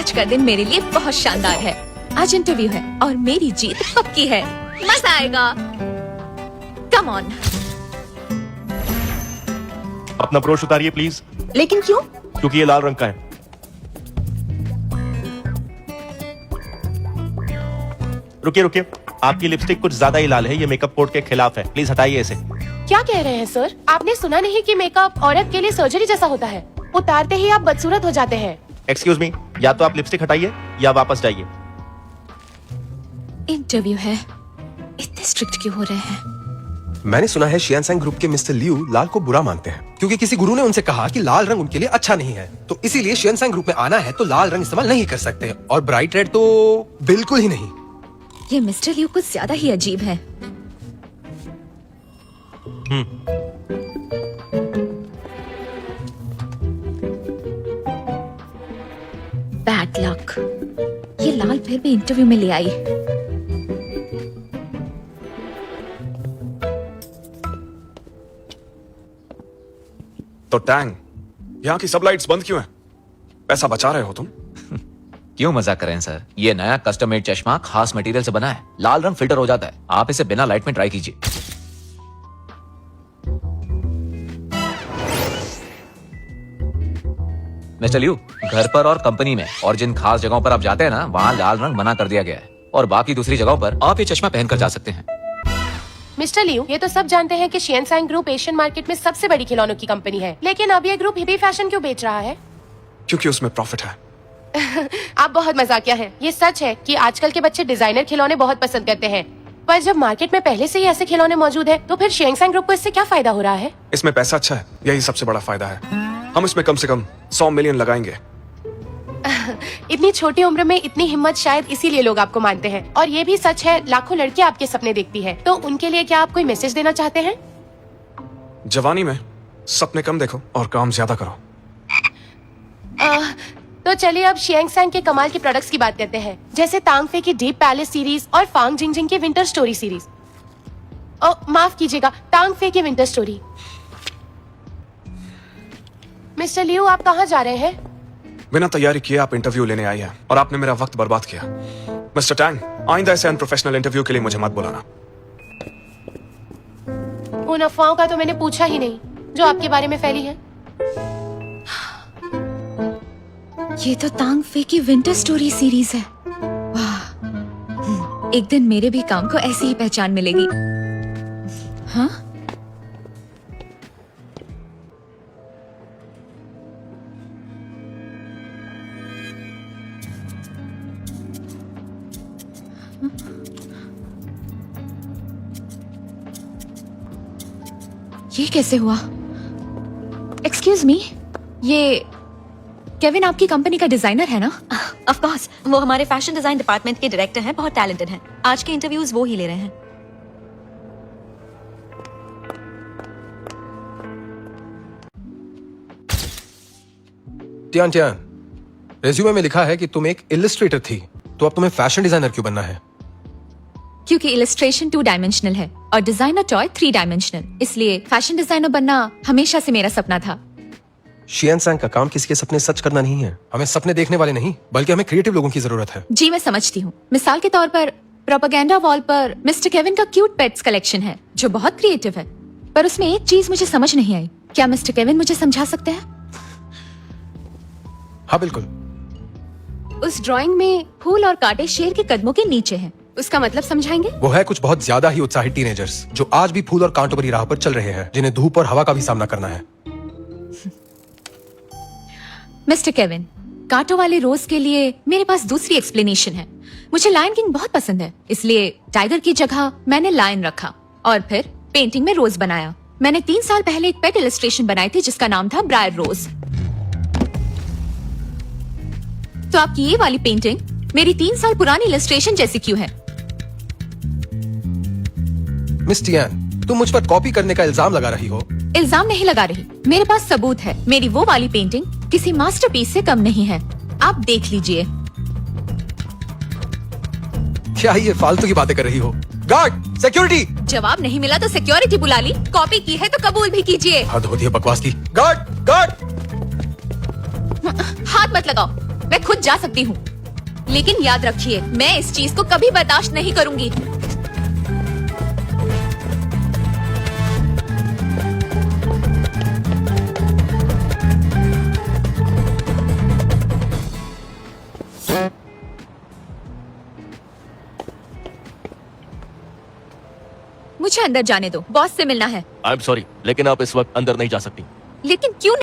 आज का दिन मेरे लिए बहुत शानदार है। आज इंटरव्यू है और मेरी जीत पक्की है। मजा आएगा। Come on. अपना ब्रोश उतारिए प्लीज। लेकिन क्यों? क्योंकि ये लाल रंग का है। रुकिए रुकिए, आपकी लिपस्टिक कुछ ज्यादा ही लाल है। ये मेकअप कोड के खिलाफ है, प्लीज हटाइए इसे। क्या कह रहे हैं सर? आपने सुना नहीं कि मेकअप औरत के लिए सर्जरी जैसा होता है? उतारते ही आप बदसूरत हो जाते हैं। एक्सक्यूज मी, या तो आप लिपस्टिक हटाइए या वापस जाइए। इंटरव्यू है, इतने स्ट्रिक्ट क्यों हो रहे हैं? मैंने सुना है शियानसैंग ग्रुप के मिस्टर लियू लाल को बुरा मानते हैं क्योंकि किसी गुरु ने उनसे कहा कि लाल रंग उनके लिए अच्छा नहीं है। तो इसीलिए शियानसैंग ग्रुप में आना है तो लाल रंग इस्तेमाल नहीं कर सकते और ब्राइट रेड तो बिल्कुल ही नहीं। ये मिस्टर लियू कुछ ज्यादा ही अजीब है। Bad luck. ये लाल फिर भी इंटरव्यू में ले आई। तो टैंग, यहाँ की सब लाइट्स बंद क्यों हैं? पैसा बचा रहे हो तुम? क्यों मजाक कर रहे हैं सर? ये नया कस्टम मेड चश्मा खास मटेरियल से बना है। लाल रंग फिल्टर हो जाता है। आप इसे बिना लाइट में ट्राई कीजिए। मिस्टर लियू, घर पर और कंपनी में और जिन खास जगहों पर आप जाते हैं ना, वहाँ लाल रंग मना कर दिया गया है और बाकी दूसरी जगहों पर आप ये चश्मा पहनकर जा सकते हैं। मिस्टर लियू, ये तो सब जानते हैं कि शियानसैंग ग्रुप एशियन मार्केट में सबसे बड़ी खिलौनों की कंपनी है, लेकिन अब ये ग्रुप हिपी फैशन क्यों बेच रहा है? क्योंकि उसमें प्रॉफिट है। आप बहुत मजाकिया हैं। ये सच है कि आजकल के बच्चे डिजाइनर खिलौने बहुत पसंद करते हैं, पर जब मार्केट में पहले से ही ऐसे खिलौने मौजूद हैं, तो फिर शियानसैंग ग्रुप को इससे क्या फायदा हो रहा है? इसमें पैसा अच्छा है, यही सबसे बड़ा फायदा है। हम इसमें कम से कम 100 मिलियन लगाएंगे। इतनी छोटी उम्र में इतनी हिम्मत शायद इसीलिए लोग आपको मानते हैं। और ये भी सच है, लाखों लड़कियां आपके सपने देखती है। तो उनके लिए क्या आप कोई मैसेज देना चाहते हैं? जवानी में सपने कम देखो और काम ज्यादा करो। तो चलिए अब शियांगसैंग के कमाल के प्रोडक्ट्स की बात करते हैं, जैसे तांगफे की डीप पैलेस सीरीज और फांग जिंगजिंग की विंटर स्टोरी सीरीज। माफ कीजिएगा, तांगफे की विंटर स्टोरी। मिस्टर लियू, आप कहाँ जा रहे हैं? बिना तैयारी किए आप इंटरव्यू लेने आई हैं और आपने मेरा वक्त बर्बाद किया। मिस्टर टैंग, आइंदा ऐसे अनप्रोफेशनल इंटरव्यू के लिए मुझे मत बुलाना। उन अफवाहों का तो मैंने पूछा ही नहीं जो आपके बारे में फैली है। ये तो तांगफे की विंटर स्टोरी सीरीज है। वाह, एक दिन मेरे भी काम को ऐसी ही पहचान मिलेगी। हाँ? ये कैसे हुआ? एक्सक्यूज मी, ये केविन आपकी कंपनी का डिजाइनर है ना? ऑफ कोर्स, वो हमारे फैशन डिजाइन डिपार्टमेंट के डायरेक्टर हैं, बहुत टैलेंटेड हैं। आज के इंटरव्यूज वो ही ले रहे हैं। टियान टियान, रेज्यूमे में लिखा है कि तुम एक इलस्ट्रेटर थी, तो अब तुम्हें फैशन डिजाइनर क्यों बनना है? क्योंकि इलस्ट्रेशन 2 डायमेंशनल है और डिजाइनर टॉय 3 डायमेंशनल, इसलिए फैशन डिजाइनर बनना हमेशा से मेरा सपना था। शियानसैंग का काम किसी के सपने सच करना नहीं है। हमें सपने देखने वाले नहीं, बल्कि हमें क्रिएटिव लोगों की जरूरत है। जी मैं समझती हूँ। मिसाल के तौर पर प्रोपेगेंडा वॉल पर मिस्टर केविन का क्यूट पेट्स कलेक्शन है जो बहुत क्रिएटिव है, पर उसमें एक चीज मुझे समझ नहीं आई। क्या मिस्टर केविन मुझे समझा सकते हैं? हाँ बिल्कुल। उस ड्राइंग में फूल और कांटे शेर के कदमों के नीचे हैं। उसका मतलब समझाएंगे? वो है कुछ बहुत ज्यादा ही उत्साहित टीनेजर्स जो आज भी फूल और कांटों भरी राह पर चल रहे हैं, जिन्हें धूप और हवा का भी सामना करना है। मिस्टर केविन, कांटों वाले रोज के लिए मेरे पास दूसरी एक्सप्लेनेशन है। मुझे लायन किंग बहुत पसंद है, इसलिए टाइगर की जगह मैंने लायन रखा और फिर पेंटिंग में रोज बनाया। मैंने 3 साल पहले एक पेट इलस्ट्रेशन बनाई थी जिसका नाम था ब्रायर रोज। तो आपकी ये वाली पेंटिंग मेरी 3 साल पुरानी इलस्ट्रेशन जैसी क्यों है? मिस टियान, तुम मुझ पर कॉपी करने का इल्जाम लगा रही हो। इल्जाम नहीं लगा रही, मेरे पास सबूत है। मेरी वो वाली पेंटिंग किसी मास्टरपीस से कम नहीं है। आप देख लीजिए। क्या ये फालतू की बातें कर रही हो? Guard, security! जवाब नहीं मिला तो सिक्योरिटी बुला ली। कॉपी की है तो कबूल भी कीजिए। हद होती है बकवास की। Guard, guard! हाथ मत लगाओ। मैं खुद जा सकती हूँ, लेकिन याद रखिए मैं इस चीज को कभी बर्दाश्त नहीं करूंगी। मुझे अंदर जाने दो, बॉस से मिलना है। आई एम सॉरी, लेकिन आप इस वक्त अंदर नहीं जा सकती। लेकिन क्यों नहीं?